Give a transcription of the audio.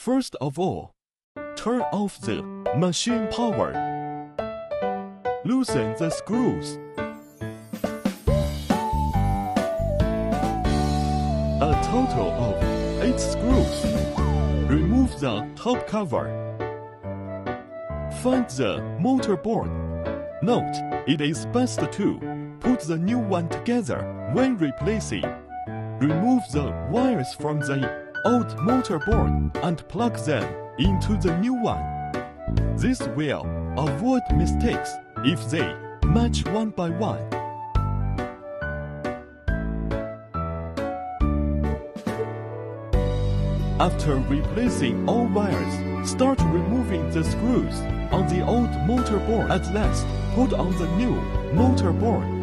First of all, turn off the machine power. Loosen the screws. A total of 8 screws. Remove the top cover. Find the motor board. Note, it is best to put the new one together when replacing. Remove the wires from the old motor board and plug them into the new one. This will avoid mistakes if they match one by one. After replacing all wires, start removing the screws on the old motor board. At last, put on the new motor board.